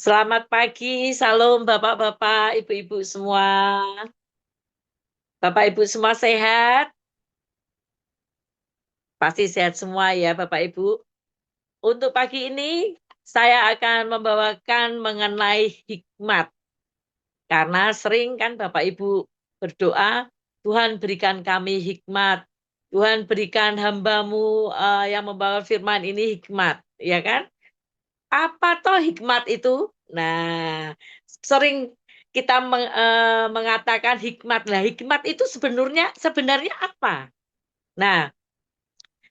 Selamat pagi, salam Bapak-bapak, Ibu-ibu semua. Bapak Ibu semua sehat? Pasti sehat semua ya Bapak Ibu. Untuk pagi ini saya akan membawakan mengenai hikmat. Karena sering kan Bapak Ibu berdoa, Tuhan berikan kami hikmat. Tuhan berikan hambamu yang membawa firman ini hikmat. Ya kan? Apa toh hikmat itu? Nah, sering kita mengatakan hikmat. Nah, hikmat itu sebenarnya apa? Nah,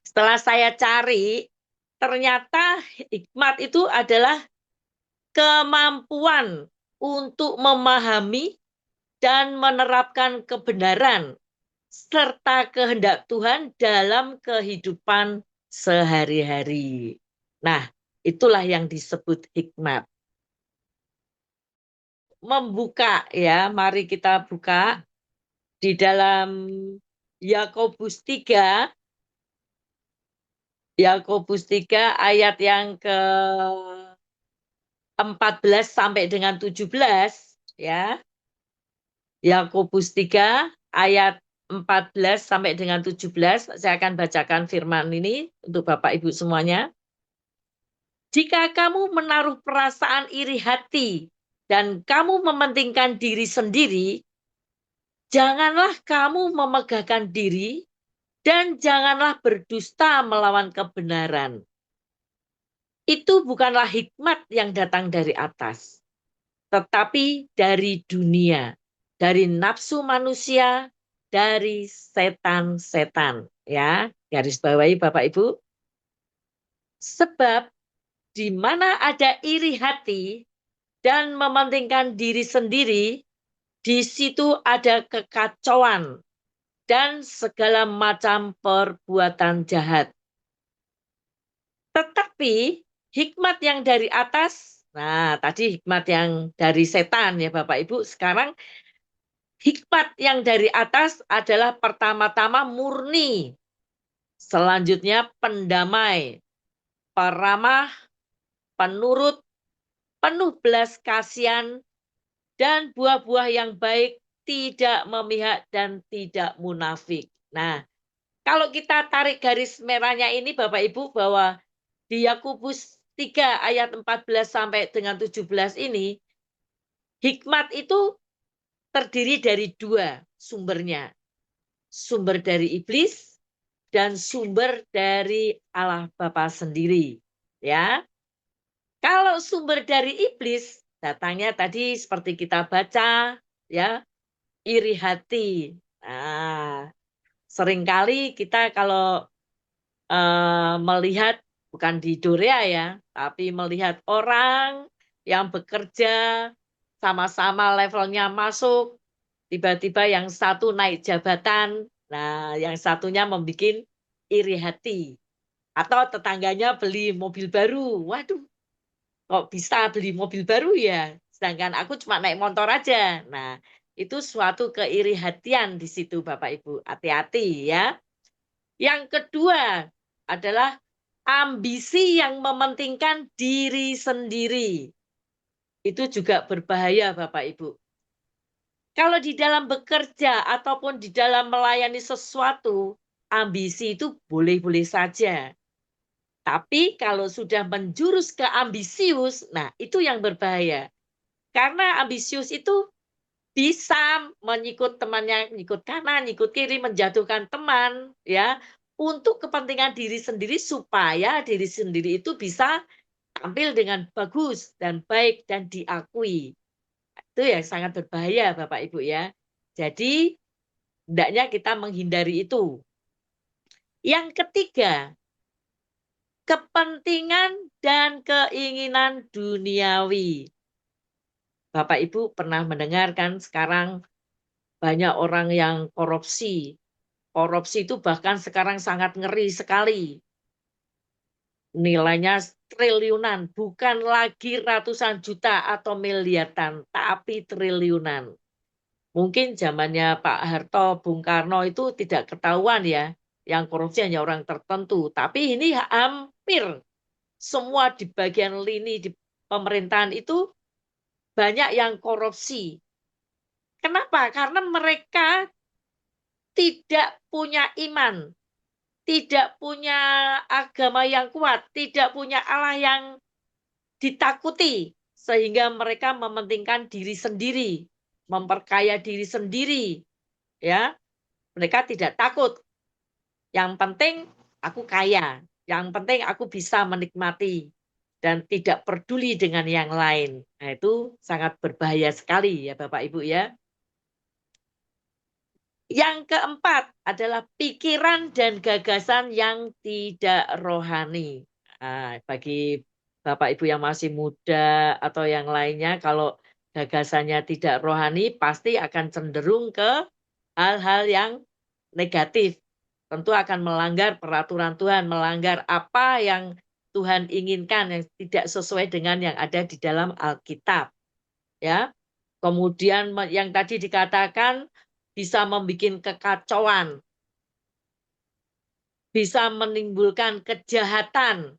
setelah saya cari, ternyata hikmat itu adalah kemampuan untuk memahami dan menerapkan kebenaran serta kehendak Tuhan dalam kehidupan sehari-hari. Nah, itulah yang disebut hikmat. Membuka ya, mari kita buka di dalam Yakobus 3, Yakobus 3 ayat yang ke-14 sampai dengan 17 ya. Yakobus 3 ayat 14 sampai dengan 17, saya akan bacakan firman ini untuk Bapak Ibu semuanya. Jika kamu menaruh perasaan iri hati dan kamu mementingkan diri sendiri, janganlah kamu memegahkan diri dan janganlah berdusta melawan kebenaran. Itu bukanlah hikmat yang datang dari atas, tetapi dari dunia, dari nafsu manusia, dari setan-setan. Ya, garis bawahi Bapak Ibu. Sebab di mana ada iri hati dan mementingkan diri sendiri, di situ ada kekacauan dan segala macam perbuatan jahat. Tetapi hikmat yang dari atas, nah tadi hikmat yang dari setan ya Bapak Ibu, sekarang hikmat yang dari atas adalah pertama-tama murni, selanjutnya pendamai, peramah, penurut, penuh belas kasihan, dan buah-buah yang baik, tidak memihak dan tidak munafik. Nah, kalau kita tarik garis merahnya ini Bapak Ibu, bahwa di Yakobus 3 ayat 14 sampai dengan 17 ini, hikmat itu terdiri dari dua sumbernya. Sumber dari iblis dan sumber dari Allah Bapa sendiri. Ya. Kalau sumber dari iblis, datangnya tadi seperti kita baca, ya, iri hati. Nah, seringkali kita kalau melihat bukan di Dorea ya, tapi melihat orang yang bekerja sama-sama levelnya masuk, tiba-tiba yang satu naik jabatan, nah yang satunya membuat iri hati. Atau tetangganya beli mobil baru, waduh kok bisa beli mobil baru ya, sedangkan aku cuma naik motor aja. Nah itu suatu keirihatian di situ Bapak Ibu, hati-hati ya. Yang kedua adalah ambisi yang mementingkan diri sendiri. Itu juga berbahaya Bapak Ibu. Kalau di dalam bekerja ataupun di dalam melayani sesuatu, ambisi itu boleh-boleh saja. Tapi kalau sudah menjurus ke ambisius, nah itu yang berbahaya. Karena ambisius itu bisa menyikut temannya, nyikut kanan, nyikut kiri, menjatuhkan teman, ya, untuk kepentingan diri sendiri supaya diri sendiri itu bisa tampil dengan bagus dan baik dan diakui. Itu yang sangat berbahaya Bapak Ibu ya. Jadi hendaknya kita menghindari itu. Yang ketiga, kepentingan dan keinginan duniawi. Bapak Ibu pernah mendengarkan sekarang banyak orang yang korupsi. Korupsi itu bahkan sekarang sangat ngeri sekali. Nilainya triliunan, bukan lagi ratusan juta atau miliaran, tapi triliunan. Mungkin zamannya Pak Harto, Bung Karno itu tidak ketahuan ya, yang korupsi hanya orang tertentu. Tapi ini hampir semua di bagian lini di pemerintahan itu banyak yang korupsi. Kenapa? Karena mereka tidak punya iman, tidak punya agama yang kuat, tidak punya Allah yang ditakuti, sehingga mereka mementingkan diri sendiri, memperkaya diri sendiri, ya. Mereka tidak takut. Yang penting aku kaya, yang penting aku bisa menikmati dan tidak peduli dengan yang lain. Nah, itu sangat berbahaya sekali ya Bapak Ibu ya. Yang keempat adalah pikiran dan gagasan yang tidak rohani. Nah, bagi Bapak Ibu yang masih muda atau yang lainnya, kalau gagasannya tidak rohani, pasti akan cenderung ke hal-hal yang negatif. Tentu akan melanggar peraturan Tuhan, melanggar apa yang Tuhan inginkan yang tidak sesuai dengan yang ada di dalam Alkitab. Ya, kemudian yang tadi dikatakan bisa membuat kekacauan, bisa menimbulkan kejahatan,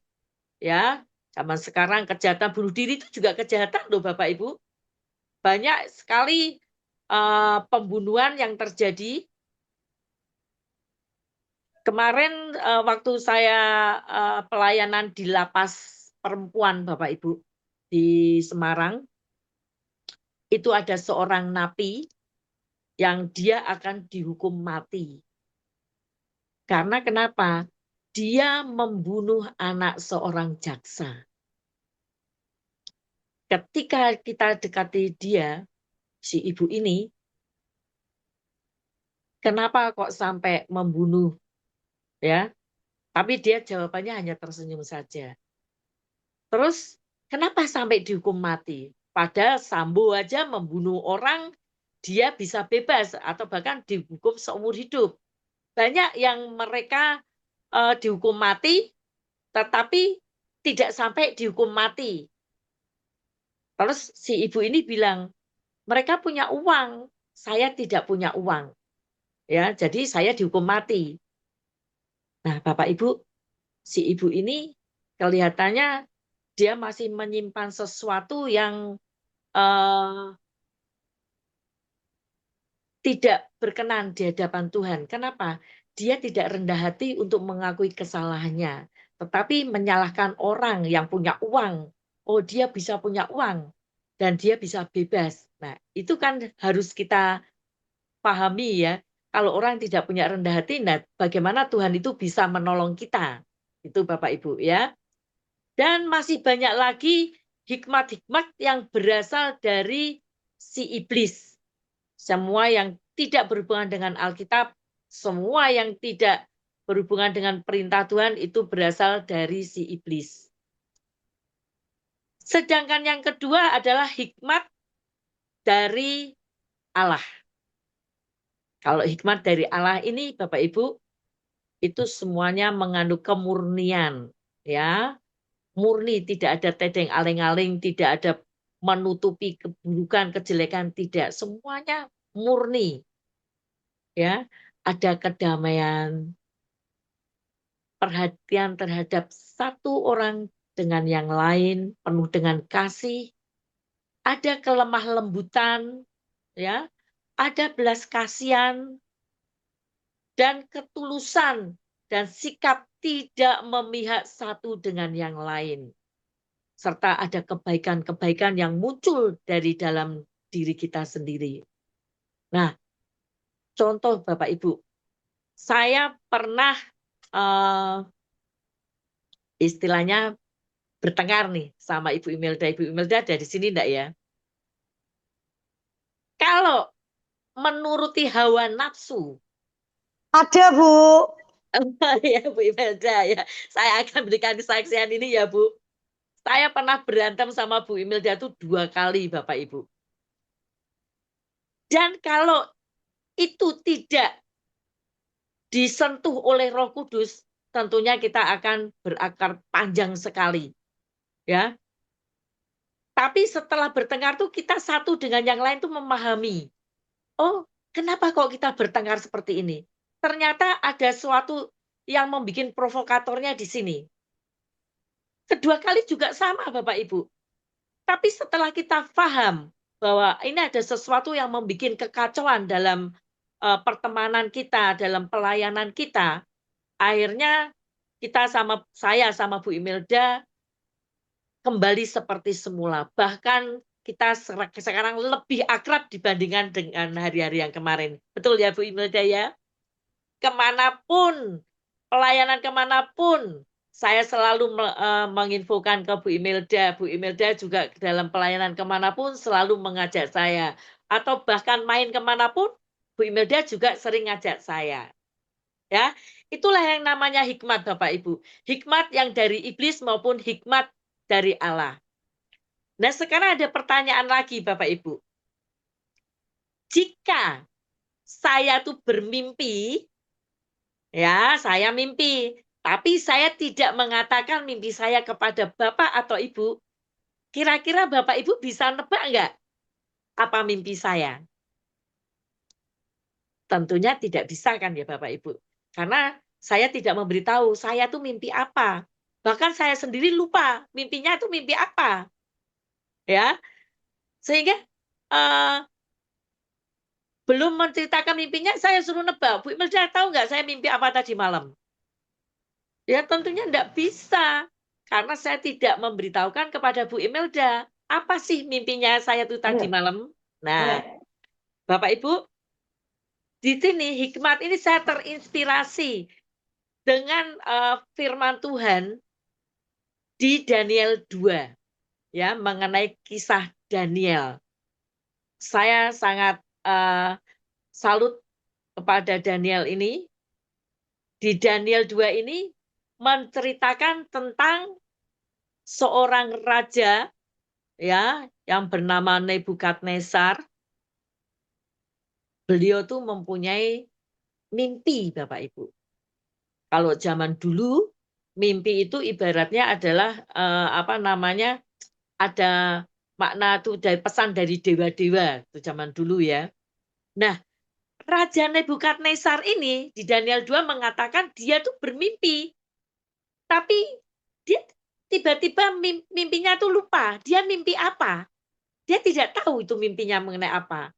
ya. Zaman sekarang kejahatan bunuh diri itu juga kejahatan loh Bapak Ibu. Banyak sekali pembunuhan yang terjadi. Kemarin waktu saya pelayanan di lapas perempuan Bapak Ibu di Semarang, itu ada seorang napi yang dia akan dihukum mati. Karena kenapa? Dia membunuh anak seorang jaksa. Ketika kita dekati dia, si ibu ini, kenapa kok sampai membunuh? Ya, tapi dia jawabannya hanya tersenyum saja. Terus, kenapa sampai dihukum mati? Padahal Sambo aja membunuh orang, dia bisa bebas atau bahkan dihukum seumur hidup. Banyak yang mereka dihukum mati, tetapi tidak sampai dihukum mati. Terus si ibu ini bilang, mereka punya uang, saya tidak punya uang. Ya, jadi saya dihukum mati. Nah, Bapak Ibu, si ibu ini kelihatannya dia masih menyimpan sesuatu yang tidak berkenan di hadapan Tuhan. Kenapa? Dia tidak rendah hati untuk mengakui kesalahannya, tetapi menyalahkan orang yang punya uang. Oh, dia bisa punya uang dan dia bisa bebas. Nah, itu kan harus kita pahami ya. Kalau orang tidak punya rendah hati, nah bagaimana Tuhan itu bisa menolong kita? Itu Bapak Ibu ya. Dan masih banyak lagi hikmat-hikmat yang berasal dari si iblis. Semua yang tidak berhubungan dengan Alkitab, semua yang tidak berhubungan dengan perintah Tuhan itu berasal dari si iblis. Sedangkan yang kedua adalah hikmat dari Allah. Kalau hikmat dari Allah ini Bapak Ibu, itu semuanya mengandung kemurnian, ya. Murni, tidak ada tedeng aling-aling, tidak ada menutupi keburukan, kejelekan, tidak. Semuanya murni. Ya, ada kedamaian, perhatian terhadap satu orang dengan yang lain, penuh dengan kasih, ada kelemah lembutan, ya, ada belas kasihan dan ketulusan dan sikap tidak memihak satu dengan yang lain. Serta ada kebaikan-kebaikan yang muncul dari dalam diri kita sendiri. Nah, contoh Bapak Ibu, saya pernah istilahnya bertengkar nih sama Ibu Imelda. Ibu Imelda ada di sini enggak ya? Kalau menuruti hawa nafsu, Ada, Bu. ya Bu Imelda ya, saya akan berikan kesaksian ini ya Bu. Saya pernah berantem sama Bu Imelda itu 2 kali Bapak Ibu. Dan kalau itu tidak disentuh oleh Roh Kudus, tentunya kita akan berakar panjang sekali. Ya. Tapi setelah bertengkar tuh kita satu dengan yang lain tuh memahami. Oh, kenapa kok kita bertengkar seperti ini? Ternyata ada sesuatu yang membuat provokatornya di sini. Kedua kali juga sama Bapak Ibu. Tapi setelah kita paham bahwa ini ada sesuatu yang membuat kekacauan dalam pertemanan kita, dalam pelayanan kita. Akhirnya saya sama Bu Imelda kembali seperti semula. Bahkan kita sekarang lebih akrab dibandingkan dengan hari-hari yang kemarin. Betul ya Bu Imelda ya? Kemanapun, pelayanan kemanapun, saya selalu menginfokan ke Bu Imelda. Bu Imelda juga dalam pelayanan kemanapun selalu mengajak saya. Atau bahkan main kemanapun, Bu Imelda juga sering ngajak saya. Ya, itulah yang namanya hikmat Bapak Ibu. Hikmat yang dari iblis maupun hikmat dari Allah. Nah, sekarang ada pertanyaan lagi Bapak Ibu. Jika saya tuh bermimpi, ya, saya mimpi, tapi saya tidak mengatakan mimpi saya kepada Bapak atau Ibu. Kira-kira Bapak Ibu bisa nebak enggak apa mimpi saya? Tentunya tidak bisa kan ya Bapak Ibu. Karena saya tidak memberitahu saya tuh mimpi apa. Bahkan saya sendiri lupa mimpinya itu mimpi apa. Ya. Sehingga belum menceritakan mimpinya saya suruh nebak. Bu Imelda tahu nggak saya mimpi apa tadi malam? Ya tentunya enggak bisa, karena saya tidak memberitahukan kepada Bu Imelda, apa sih mimpinya saya tuh tadi malam. Nah, Bapak Ibu, di sini hikmat ini saya terinspirasi dengan firman Tuhan di Daniel 2, ya, mengenai kisah Daniel. Saya sangat salut kepada Daniel ini. Di Daniel 2 ini menceritakan tentang seorang raja ya yang bernama Nebukadnezar. Beliau tuh mempunyai mimpi Bapak Ibu. Kalau zaman dulu mimpi itu ibaratnya adalah apa namanya? Ada makna tuh dari pesan dari dewa-dewa itu zaman dulu ya. Nah, Raja Nebukadnezar ini di Daniel 2 mengatakan dia tuh bermimpi. Tapi dia tiba-tiba mimpinya tuh lupa, dia mimpi apa. Dia tidak tahu itu mimpinya mengenai apa.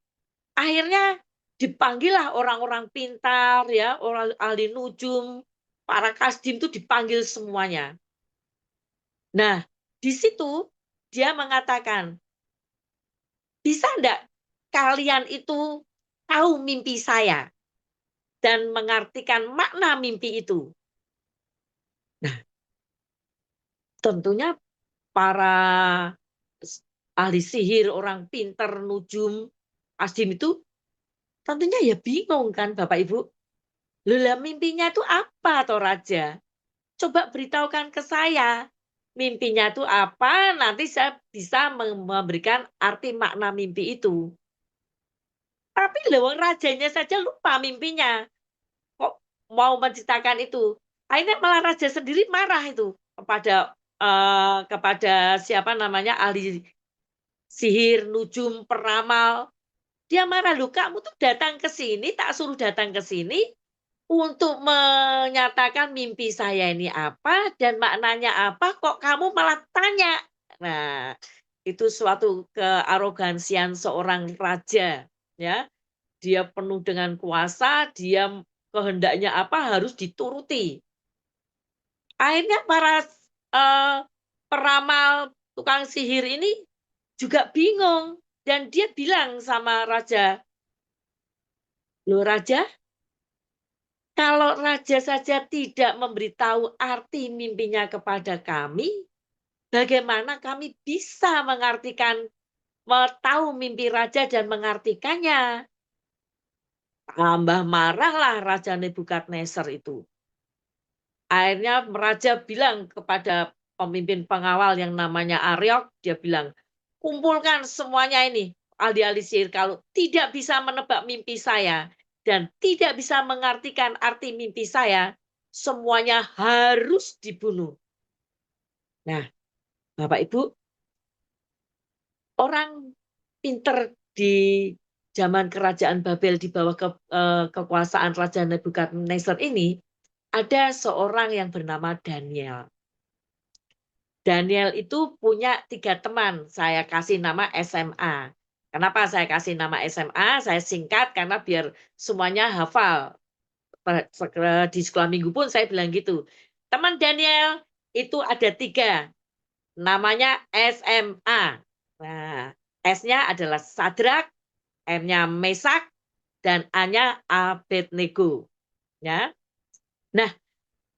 Akhirnya dipanggillah orang-orang pintar ya, orang ahli nujum, para kasdim itu dipanggil semuanya. Nah, di situ dia mengatakan, bisa enggak kalian itu tahu mimpi saya dan mengartikan makna mimpi itu? Nah, tentunya para ahli sihir, orang pintar, nujum, kasdim itu tentunya ya bingung kan Bapak Ibu. Loh mimpinya itu apa toh Raja? Coba beritahukan ke saya. Mimpinya itu apa, nanti saya bisa memberikan arti makna mimpi itu. Tapi loh rajanya saja lupa mimpinya. Kok mau menceritakan itu? Akhirnya malah raja sendiri marah itu kepada siapa namanya ahli sihir, nujum, peramal. Dia marah, "Loh kamu tuh datang ke sini, tak suruh datang ke sini untuk menyatakan mimpi saya ini apa dan maknanya apa, kok kamu malah tanya?" Nah, itu suatu kearogansian seorang raja, ya. Dia penuh dengan kuasa, dia kehendaknya apa harus dituruti. Akhirnya para, peramal, tukang sihir ini juga bingung dan dia bilang sama raja, "Loh Raja, kalau raja saja tidak memberitahu arti mimpinya kepada kami, bagaimana kami bisa tahu mimpi raja dan mengartikannya?" Tambah marahlah Raja Nebukadnezar itu. Akhirnya raja bilang kepada pemimpin pengawal yang namanya Aryok, dia bilang, "Kumpulkan semuanya ini, ahli-ahli sihir, kalau tidak bisa menebak mimpi saya dan tidak bisa mengartikan arti mimpi saya, semuanya harus dibunuh." Nah, Bapak Ibu, orang pinter di zaman kerajaan Babel di bawah kekuasaan Raja Nebukadnezar ini, ada seorang yang bernama Daniel. Daniel itu punya 3 teman, saya kasih nama SMA. Kenapa saya kasih nama SMA? Saya singkat karena biar semuanya hafal. Di sekolah minggu pun saya bilang gitu. Teman Daniel itu ada 3. Namanya SMA. Nah, S-nya adalah Sadrak, M-nya Mesak, dan A-nya Abednego. Ya. Nah,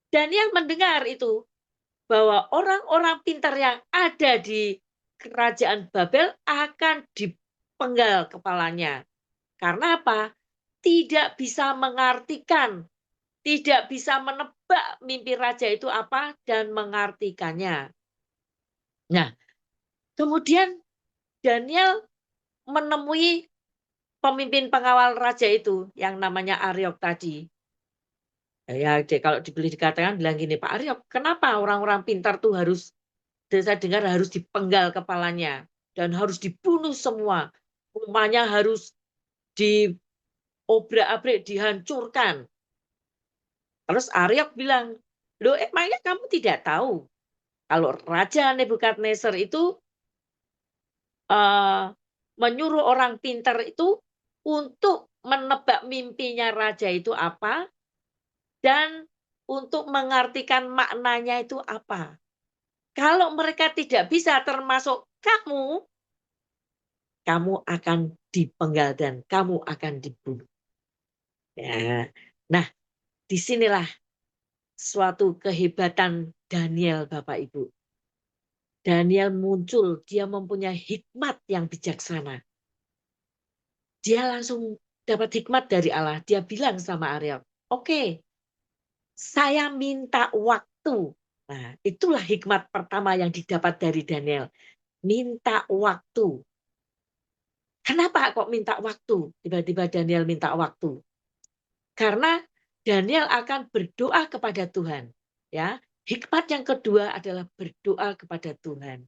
Daniel mendengar itu bahwa orang-orang pintar yang ada di kerajaan Babel akan dipenggal kepalanya. Karena apa? Tidak bisa mengartikan, tidak bisa menebak mimpi raja itu apa dan mengartikannya. Nah, kemudian Daniel menemui pemimpin pengawal raja itu yang namanya Aryok tadi. Ya, kalau dibeli dikatakan bilang gini, Pak Aryok, kenapa orang-orang pintar tuh harus, saya dengar harus dipenggal kepalanya dan harus dibunuh semua, rumahnya harus diobrak-abrik, dihancurkan. Terus Aryok bilang, loh emangnya kamu tidak tahu kalau Raja Nebukadnezar itu menyuruh orang pintar itu untuk menebak mimpinya raja itu apa dan untuk mengartikan maknanya itu apa. Kalau mereka tidak bisa termasuk kamu akan dipenggal dan kamu akan dibunuh. Ya. Nah, disinilah suatu kehebatan Daniel, Bapak Ibu. Daniel muncul, dia mempunyai hikmat yang bijaksana. Dia langsung dapat hikmat dari Allah. Dia bilang sama Ariel, oke, saya minta waktu. Nah, itulah hikmat pertama yang didapat dari Daniel. Minta waktu. Kenapa kok minta waktu? Tiba-tiba Daniel minta waktu. Karena Daniel akan berdoa kepada Tuhan. Ya, hikmat yang kedua adalah berdoa kepada Tuhan.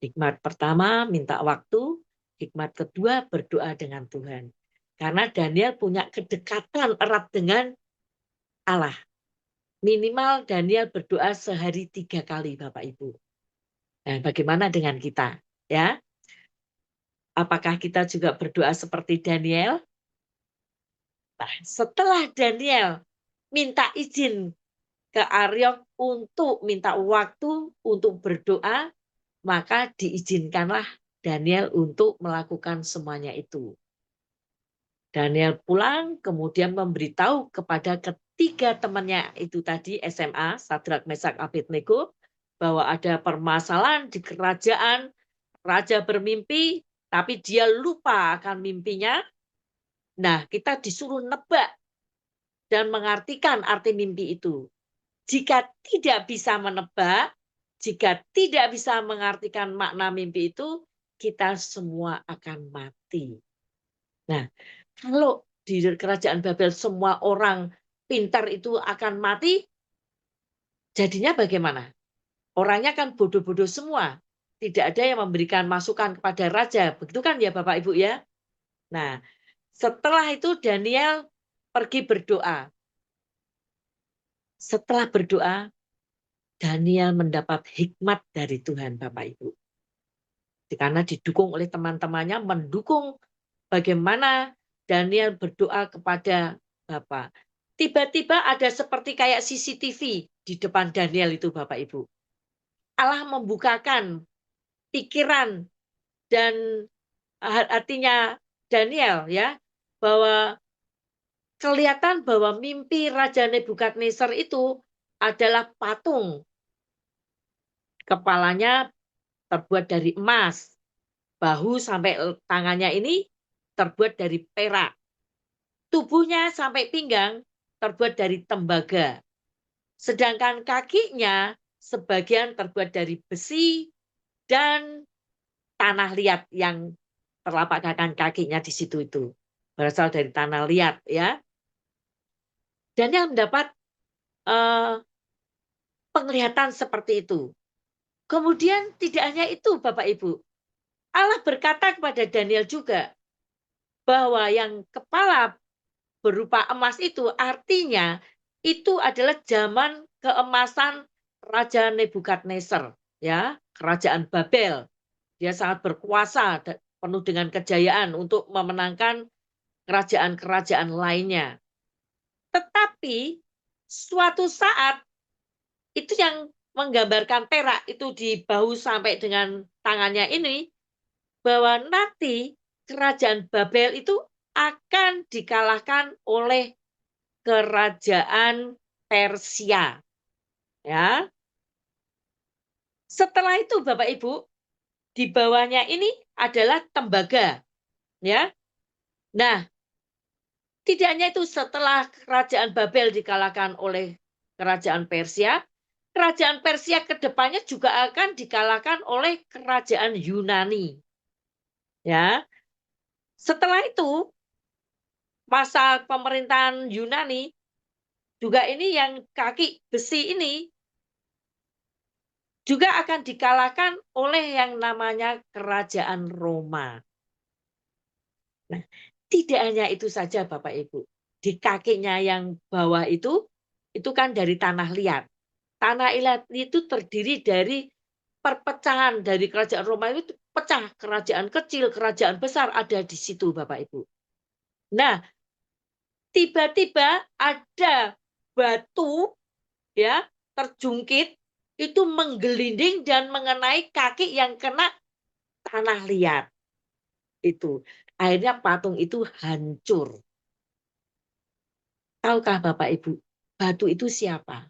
Hikmat pertama minta waktu, hikmat kedua berdoa dengan Tuhan. Karena Daniel punya kedekatan erat dengan Allah. Minimal Daniel berdoa sehari 3 kali, Bapak Ibu. Nah, bagaimana dengan kita? Ya, apakah kita juga berdoa seperti Daniel? Nah, setelah Daniel minta izin ke Aryok untuk minta waktu untuk berdoa, maka diizinkanlah Daniel untuk melakukan semuanya itu. Daniel pulang, kemudian memberitahu kepada ketiga temannya itu tadi SMA, Sadrak, Mesak, Abednego, bahwa ada permasalahan di kerajaan, raja bermimpi, tapi dia lupa akan mimpinya. Nah, kita disuruh nebak dan mengartikan arti mimpi itu. Jika tidak bisa menebak, jika tidak bisa mengartikan makna mimpi itu, kita semua akan mati. Nah, kalau di kerajaan Babel semua orang pintar itu akan mati, jadinya bagaimana? Orangnya kan bodoh-bodoh semua. Tidak ada yang memberikan masukan kepada raja. Begitu kan ya Bapak Ibu ya? Nah, setelah itu Daniel pergi berdoa. Setelah berdoa, Daniel mendapat hikmat dari Tuhan Bapak Ibu. Karena didukung oleh teman-temannya, mendukung bagaimana Daniel berdoa kepada Bapa. Tiba-tiba ada seperti kayak CCTV di depan Daniel itu Bapak Ibu. Allah membukakan pikiran dan hatinya Daniel ya, bahwa kelihatan bahwa mimpi Raja Nebukadnezar itu adalah patung. Kepalanya terbuat dari emas, bahu sampai tangannya ini terbuat dari perak. Tubuhnya sampai pinggang terbuat dari tembaga. Sedangkan kakinya sebagian terbuat dari besi dan tanah liat yang telapak kakinya di situ itu. Berasal dari tanah liat ya. Dan yang mendapat penglihatan seperti itu. Kemudian tidak hanya itu Bapak Ibu. Allah berkata kepada Daniel juga bahwa yang kepala berupa emas itu artinya itu adalah zaman keemasan Raja Nebukadnezar, ya, kerajaan Babel. Dia sangat berkuasa penuh dengan kejayaan untuk memenangkan kerajaan-kerajaan lainnya. Tetapi suatu saat itu yang menggambarkan perak itu di bahu sampai dengan tangannya ini, bahwa nanti kerajaan Babel itu akan dikalahkan oleh kerajaan Persia. Ya. Setelah itu Bapak Ibu, di bawahnya ini adalah tembaga. Ya. Nah, tidak hanya itu, setelah kerajaan Babel dikalahkan oleh kerajaan Persia ke depannya juga akan dikalahkan oleh kerajaan Yunani. Ya. Setelah itu, masa pemerintahan Yunani juga ini yang kaki besi ini juga akan dikalahkan oleh yang namanya kerajaan Roma. Nah, tidak hanya itu saja Bapak Ibu. Di kakinya yang bawah itu kan dari tanah liat. Tanah liat itu terdiri dari perpecahan dari kerajaan Roma itu pecah, kerajaan kecil, kerajaan besar ada di situ Bapak Ibu. Nah, tiba-tiba ada batu ya terjungkit itu menggelinding dan mengenai kaki yang kena tanah liat. Itu akhirnya patung itu hancur. Tahukah Bapak Ibu, batu itu siapa?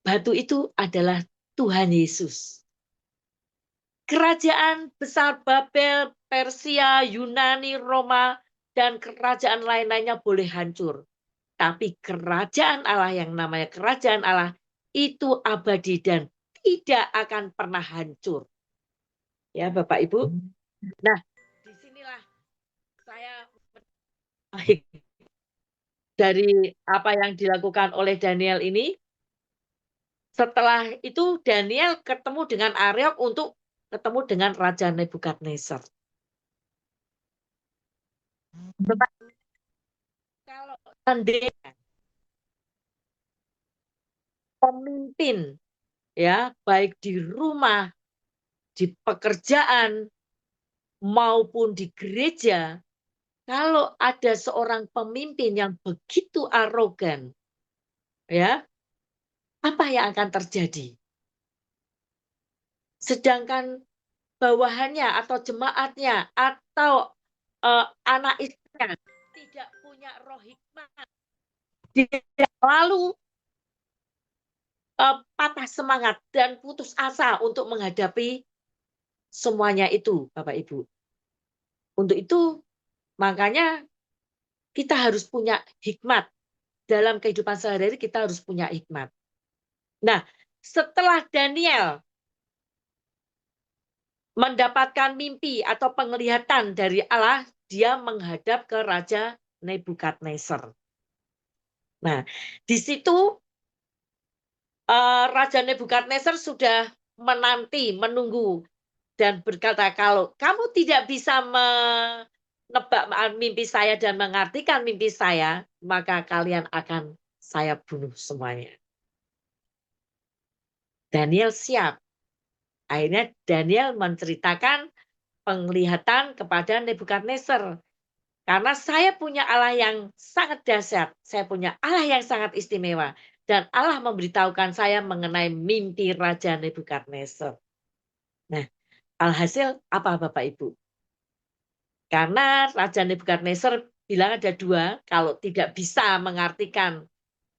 Batu itu adalah Tuhan Yesus. Kerajaan besar Babel, Persia, Yunani, Roma, dan kerajaan lain-lainnya boleh hancur. Tapi kerajaan Allah yang namanya kerajaan Allah itu abadi dan tidak akan pernah hancur. Ya Bapak Ibu. Nah, disinilah saya dari apa yang dilakukan oleh Daniel ini. Setelah itu Daniel ketemu dengan Areok untuk ketemu dengan Raja Nebukadnezar. Kalau seandainya pemimpin ya baik di rumah, di pekerjaan maupun di gereja, kalau ada seorang pemimpin yang begitu arogan, ya, apa yang akan terjadi? Sedangkan bawahannya atau jemaatnya atau anak istrinya tidak punya roh hikmat, dia lalu patah semangat dan putus asa untuk menghadapi semuanya itu, Bapak Ibu. Untuk itu, makanya kita harus punya hikmat. Dalam kehidupan sehari-hari kita harus punya hikmat. Nah, setelah Daniel mendapatkan mimpi atau penglihatan dari Allah, dia menghadap ke Raja Nebukadnezar. Nah, di situ Raja Nebukadnezar sudah menunggu dan berkata, kalau kamu tidak bisa menebak mimpi saya dan mengartikan mimpi saya, maka kalian akan saya bunuh semuanya. Daniel siap. Akhirnya Daniel menceritakan penglihatan kepada Nebukadnezar. Karena saya punya Allah yang sangat dahsyat, saya punya Allah yang sangat istimewa, dan Allah memberitahukan saya mengenai mimpi Raja Nebukadnezar. Nah, alhasil apa Bapak Ibu? Karena Raja Nebukadnezar bilang ada dua, kalau tidak bisa mengartikan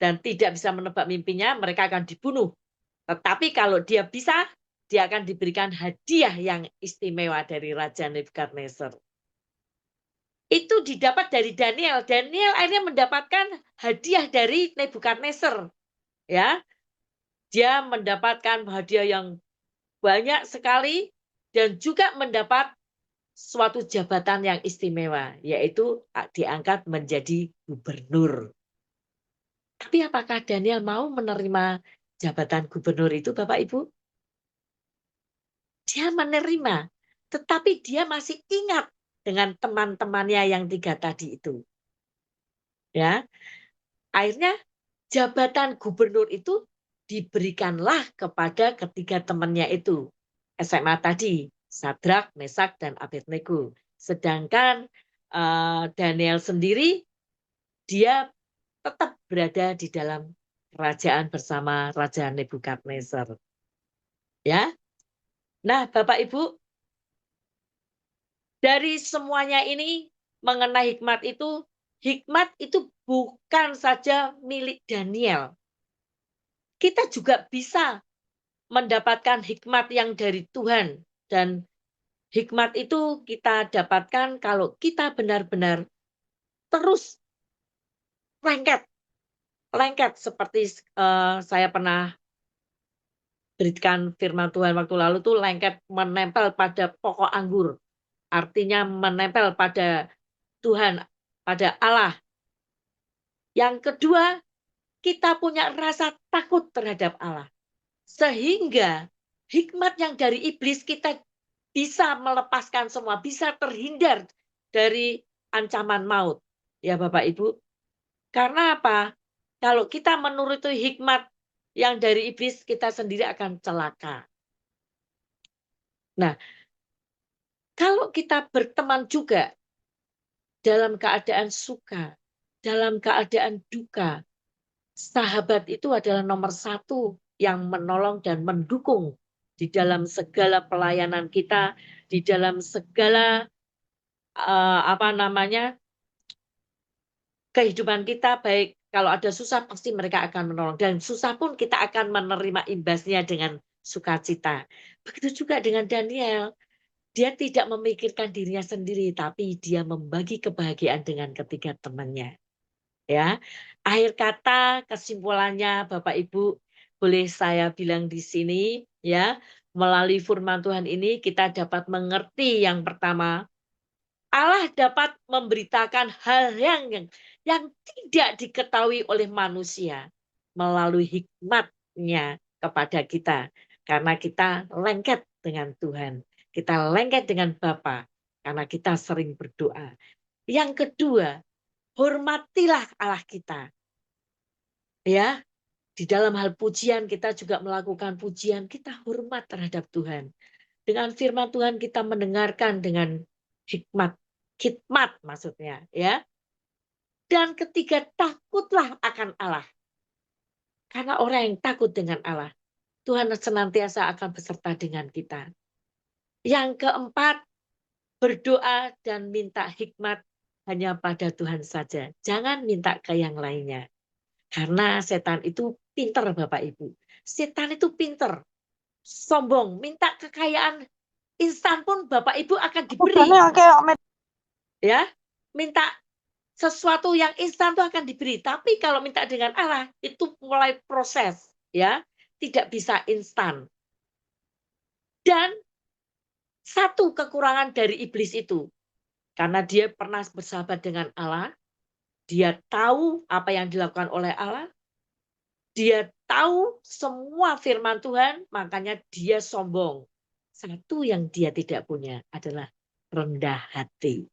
dan tidak bisa menebak mimpinya, mereka akan dibunuh. Tetapi kalau dia bisa, dia akan diberikan hadiah yang istimewa dari Raja Nebukadnezar. Itu didapat dari Daniel. Daniel akhirnya mendapatkan hadiah dari Nebukadnezar. Ya, dia mendapatkan hadiah yang banyak sekali dan juga mendapat suatu jabatan yang istimewa, yaitu diangkat menjadi gubernur. Tapi apakah Daniel mau menerima jabatan gubernur itu, Bapak Ibu? Dia menerima, tetapi dia masih ingat dengan teman-temannya yang 3 tadi itu. Ya, akhirnya jabatan gubernur itu diberikanlah kepada ketiga temannya itu, SMA tadi. Sadrak, Mesak, dan Abednego. Sedangkan Daniel sendiri, dia tetap berada di dalam kerajaan bersama Raja Nebukadnezar. Ya, nah Bapak Ibu, dari semuanya ini mengenai hikmat itu bukan saja milik Daniel. Kita juga bisa mendapatkan hikmat yang dari Tuhan. Dan hikmat itu kita dapatkan kalau kita benar-benar terus lengket seperti saya pernah berikan firman Tuhan waktu lalu tuh lengket menempel pada pokok anggur. Artinya menempel pada Tuhan, pada Allah. Yang kedua, kita punya rasa takut terhadap Allah. Sehingga hikmat yang dari iblis kita bisa melepaskan semua, bisa terhindar dari ancaman maut. Ya Bapak Ibu. Karena apa? Kalau kita menuruti hikmat yang dari iblis, kita sendiri akan celaka. Nah, kalau kita berteman juga dalam keadaan suka, dalam keadaan duka, sahabat itu adalah nomor satu yang menolong dan mendukung di dalam segala pelayanan kita, di dalam segala kehidupan kita, baik kalau ada susah pasti mereka akan menolong, dan susah pun kita akan menerima imbasnya dengan sukacita. Begitu juga dengan Daniel, dia tidak memikirkan dirinya sendiri, tapi dia membagi kebahagiaan dengan ketiga temannya. Ya, akhir kata kesimpulannya Bapak Ibu, boleh saya bilang di sini ya, melalui firman Tuhan ini kita dapat mengerti yang pertama, Allah dapat memberitakan hal yang tidak diketahui oleh manusia melalui hikmat-Nya kepada kita, karena kita lengket dengan Tuhan, kita lengket dengan Bapa, karena kita sering berdoa. Yang kedua, hormatilah Allah kita. Ya, di dalam hal pujian kita juga melakukan pujian, kita hormat terhadap Tuhan. Dengan firman Tuhan kita mendengarkan dengan hikmat maksudnya, ya. Dan ketiga, takutlah akan Allah. Karena orang yang takut dengan Allah, Tuhan senantiasa akan beserta dengan kita. Yang keempat, berdoa dan minta hikmat hanya pada Tuhan saja. Jangan minta ke yang lainnya. Karena setan itu pinter Bapak Ibu. Setan itu pinter. Sombong, minta kekayaan instan pun Bapak Ibu akan diberi. Ya, minta sesuatu yang instan itu akan diberi. Tapi kalau minta dengan Allah, itu mulai proses. Ya, tidak bisa instan. Dan satu kekurangan dari iblis itu, karena dia pernah bersahabat dengan Allah, dia tahu apa yang dilakukan oleh Allah, dia tahu semua firman Tuhan, makanya dia sombong. Satu yang dia tidak punya adalah rendah hati.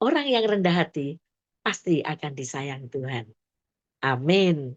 Orang yang rendah hati pasti akan disayang Tuhan. Amin.